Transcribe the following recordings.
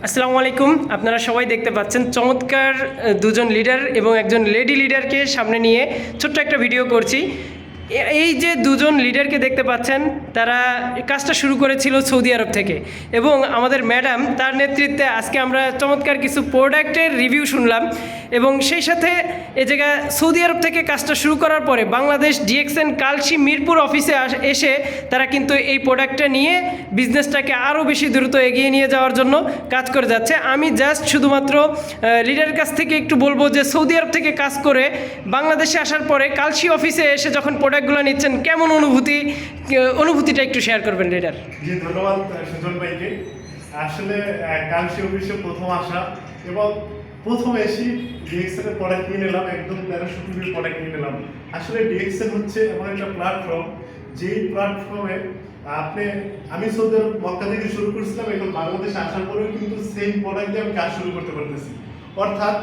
আসসালামু আলাইকুম। আপনারা সবাই দেখতে পাচ্ছেন চমৎকার দুজন লিডার এবং একজন লেডি লিডারকে সামনে নিয়ে ছোট্ট একটা ভিডিও করছি। এই যে দুজন লিডারকে দেখতে পাচ্ছেন, তারা কাজটা শুরু করেছিল সৌদি আরব থেকে, এবং আমাদের ম্যাডাম তার নেতৃত্বে আজকে আমরা চমৎকার কিছু প্রোডাক্টের রিভিউ শুনলাম। এবং সেই সাথে এ জায়গায় সৌদি আরব থেকে কাজটা শুরু করার পরে বাংলাদেশ ডিএক্সএন কালশি মিরপুর অফিসে এসে তারা কিন্তু এই প্রোডাক্টটা নিয়ে বিজনেসটাকে আরও বেশি দ্রুত এগিয়ে নিয়ে যাওয়ার জন্য কাজ করে যাচ্ছে। আমি জাস্ট শুধুমাত্র লিডারের কাছ থেকে একটু বলবো যে সৌদি আরব থেকে কাজ করে বাংলাদেশে আসার পরে কালশি অফিসে এসে যখন প্রোডাক্টগুলো নিচ্ছেন, কেমন অনুভূতিটা একটু শেয়ার করবেন লিডার। জি, ধন্যবাদ সুজন ভাইকে। আসলে কালশি অফিসে প্রথম আসা এবং প্রথম এসে ডিএক্সএল এর প্রোডাক্ট নিয়ে নিলাম, একদম 1300 কোটির প্রোডাক্ট নিয়ে নিলাম। আসলে ডিএক্সএল হচ্ছে এমন একটা প্ল্যাটফর্ম, যেই প্ল্যাটফর্মে আমি সৌদি আরব মক্কা থেকে শুরু করেছিলাম, এখন বাংলাদেশে আসার পরেও কিন্তু সেম প্রোডাক্ট দিয়ে আমি কাজ শুরু করতে পারতেছি। অর্থাৎ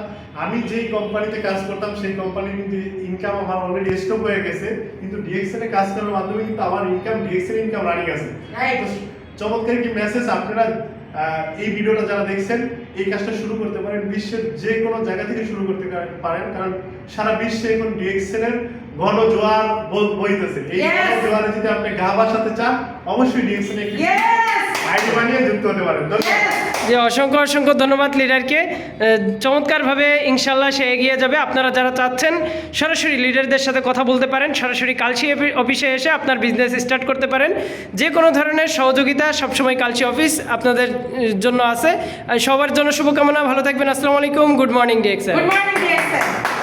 আমি যেই কোম্পানিতে কাজ করতাম সেই কোম্পানির কিন্তু ইনকাম আমার অলরেডি স্টপ হয়ে গেছে, কিন্তু ডিএক্সএল এ কাজ করার মাধ্যমে কিন্তু আমার ডিএক্সএল ইনকাম রানিং আছে। চমৎকার কি মেসেজ! আপনারা এই ভিডিওটা যারা দেখছেন, এই কাজটা শুরু করতে পারেন, বিশ্বের যে কোনো জায়গা থেকে শুরু করতে পারেন, কারণ সারা বিশ্বে এখন ডিএক্সএল এর ঘন জোয়ার বইতেছে। এই ঘন জোয়ারে যদি আপনি গা ভাসাতে চান, অবশ্যই ডিএক্সএল এ আইডি বানিয়ে যুক্ত হতে পারেন। যে অসংখ্য ধন্যবাদ লিডারকে। চমৎকারভাবে ইনশাল্লাহ সে এগিয়ে যাবে। আপনারা যারা চাচ্ছেন সরাসরি লিডারদের সাথে কথা বলতে পারেন, সরাসরি কালশি অফিসে এসে আপনার বিজনেস স্টার্ট করতে পারেন। যে কোনো ধরনের সহযোগিতা সবসময় কালশি অফিস আপনাদের জন্য আছে। সবার জন্য শুভকামনা, ভালো থাকবেন। আসসালামু আলাইকুম, গুড মর্নিং ডিএক্সএল।